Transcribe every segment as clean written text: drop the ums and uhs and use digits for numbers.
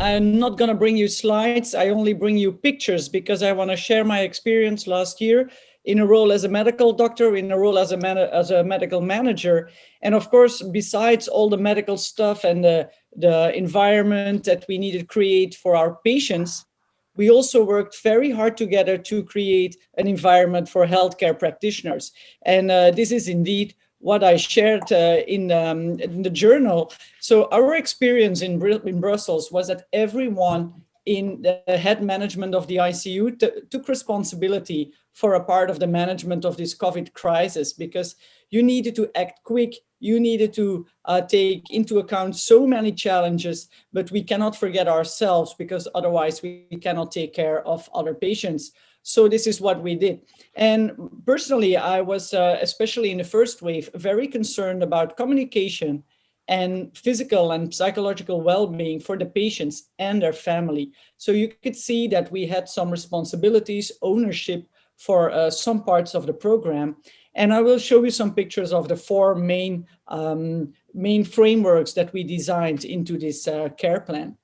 I'm not going to bring you slides. I only bring you pictures because I want to share my experience last year in a role as a medical doctor, in a role as a medical manager. And of course, besides all the medical stuff and the environment that we needed to create for our patients, we also worked very hard together to create an environment for healthcare practitioners. And this is indeed what I shared in the journal. So our experience in Brussels was that everyone in the head management of the ICU took responsibility for a part of the management of this COVID crisis, because you needed to act quick, you needed to take into account so many challenges, but we cannot forget ourselves, because otherwise we cannot take care of other patients. So this is what we did. And personally, I was, especially in the first wave, very concerned about communication and physical and psychological well-being for the patients and their family. So you could see that we had some responsibilities, ownership for some parts of the program. And I will show you some pictures of the four main frameworks that we designed into this care plan.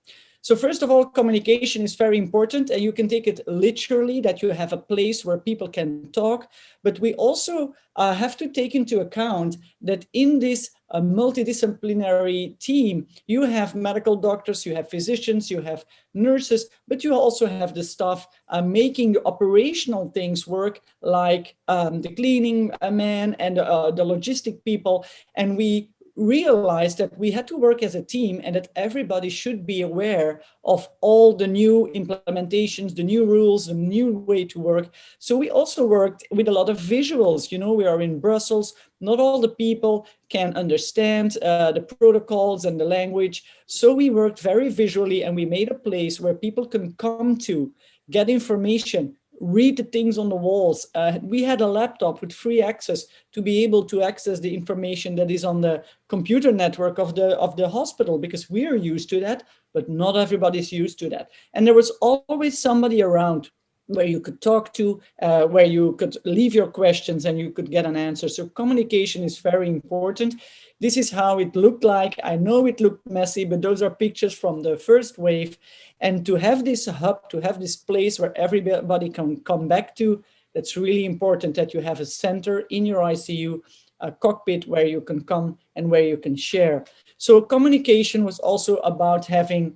So first of all, communication is very important, and you can take it literally that you have a place where people can talk, but we also have to take into account that in this multidisciplinary team, you have medical doctors, you have physicians, you have nurses, but you also have the staff making the operational things work, like the cleaning man and the logistic people. And we realized that we had to work as a team, and that everybody should be aware of all the new implementations, the new rules, the new way to work. So we also worked with a lot of visuals. You know, we are in Brussels, not all the people can understand the protocols and the language. So we worked very visually, and we made a place where people can come to get information, read the things on the walls. We had a laptop with free access to be able to access the information that is on the computer network of the hospital, because we are used to that, but not everybody's used to that. And there was always somebody around where you could talk to, where you could leave your questions and you could get an answer. So communication is very important. This is how it looked like. I know it looked messy, but those are pictures from the first wave. And to have this hub, to have this place where everybody can come back to, that's really important, that you have a center in your ICU, a cockpit where you can come and where you can share. So communication was also about having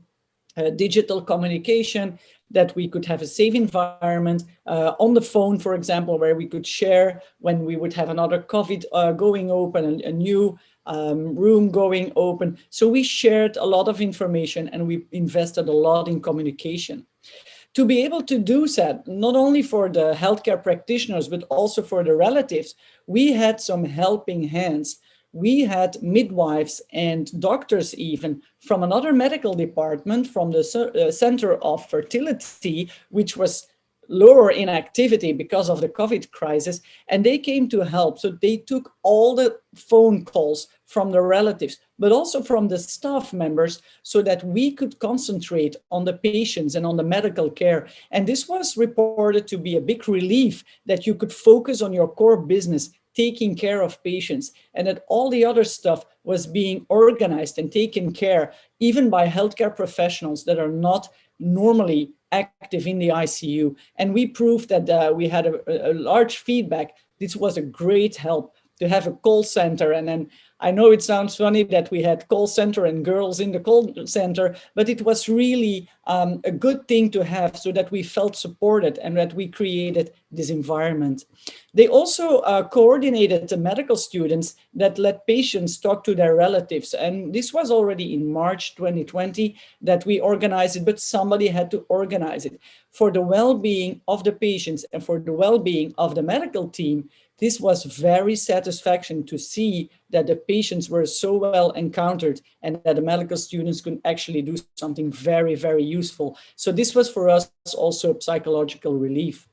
digital communication, that we could have a safe environment on the phone, for example, where we could share when we would have another COVID going open, a new room going open. So we shared a lot of information, and we invested a lot in communication. To be able to do that, not only for the healthcare practitioners, but also for the relatives, we had some helping hands. We had midwives and doctors even from another medical department, from the Center of Fertility, which was lower in activity because of the COVID crisis, and they came to help. So they took all the phone calls from the relatives, but also from the staff members, so that we could concentrate on the patients and on the medical care. And this was reported to be a big relief, that you could focus on your core business, taking care of patients, and that all the other stuff was being organized and taken care, even by healthcare professionals that are not normally active in the ICU. And we proved that we had a large feedback. This was a great help to have a call center. And then I know it sounds funny that we had call center and girls in the call center, but it was really a good thing to have, so that we felt supported and that we created this environment. They also coordinated the medical students that let patients talk to their relatives. And this was already in March 2020 that we organized it, but somebody had to organize it. For the well-being of the patients and for the well-being of the medical team, this was very satisfaction to see that the patients were so well encountered, and that the medical students could actually do something very, very useful. So this was for us also psychological relief.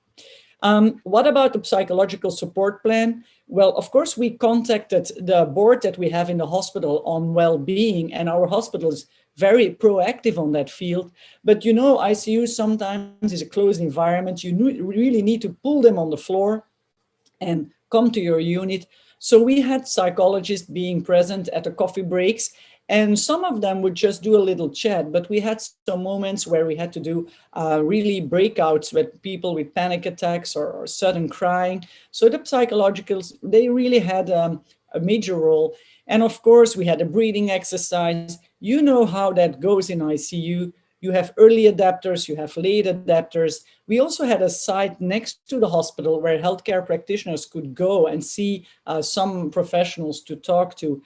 What about the psychological support plan? Well, of course, we contacted the board that we have in the hospital on well-being, and our hospital is very proactive on that field. But you know, ICU sometimes is a closed environment. You really need to pull them on the floor and come to your unit. So we had psychologists being present at the coffee breaks, And some of them would just do a little chat, but we had some moments where we had to do really breakouts with people with panic attacks or sudden crying. So the psychologicals, they really had a major role. And of course, we had a breathing exercise. You know how that goes in ICU. You have early adapters, you have late adapters. We also had a site next to the hospital where healthcare practitioners could go and see some professionals to talk to.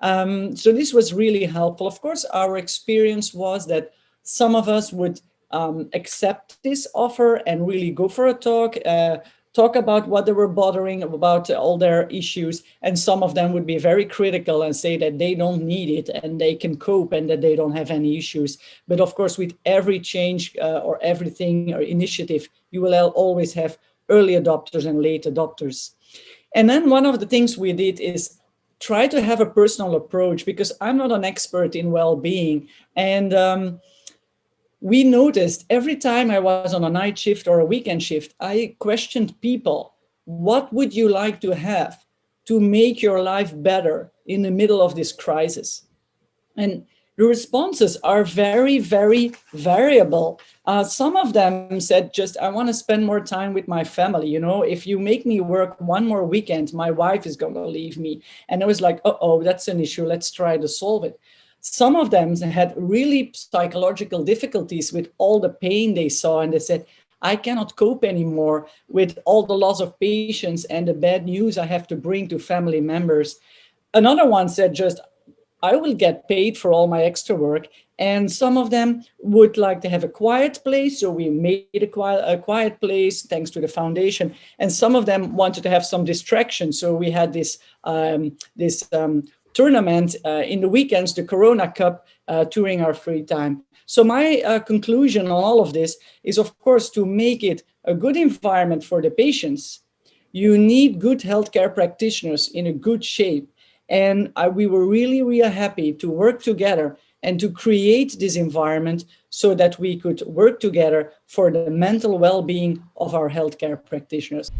So this was really helpful. Of course, our experience was that some of us would accept this offer and really go for a talk about what they were bothering about all their issues. And some of them would be very critical and say that they don't need it and they can cope and that they don't have any issues. But of course, with every change or everything or initiative, you will always have early adopters and late adopters. And then one of the things we did is try to have a personal approach, because I'm not an expert in well-being. And we noticed every time I was on a night shift or a weekend shift, I questioned people, what would you like to have to make your life better in the middle of this crisis? And the responses are very, very variable. Some of them said, just, I want to spend more time with my family. You know, if you make me work one more weekend, my wife is going to leave me. And I was like, uh-oh, that's an issue. Let's try to solve it. Some of them had really psychological difficulties with all the pain they saw. And they said, I cannot cope anymore with all the loss of patients and the bad news I have to bring to family members. Another one said, just, I will get paid for all my extra work. And some of them would like to have a quiet place. So we made a quiet place thanks to the foundation. And some of them wanted to have some distraction. So we had this tournament in the weekends, the Corona Cup, during our free time. So my conclusion on all of this is, of course, to make it a good environment for the patients, you need good healthcare practitioners in a good shape. And we were really, really happy to work together and to create this environment so that we could work together for the mental well-being of our healthcare practitioners.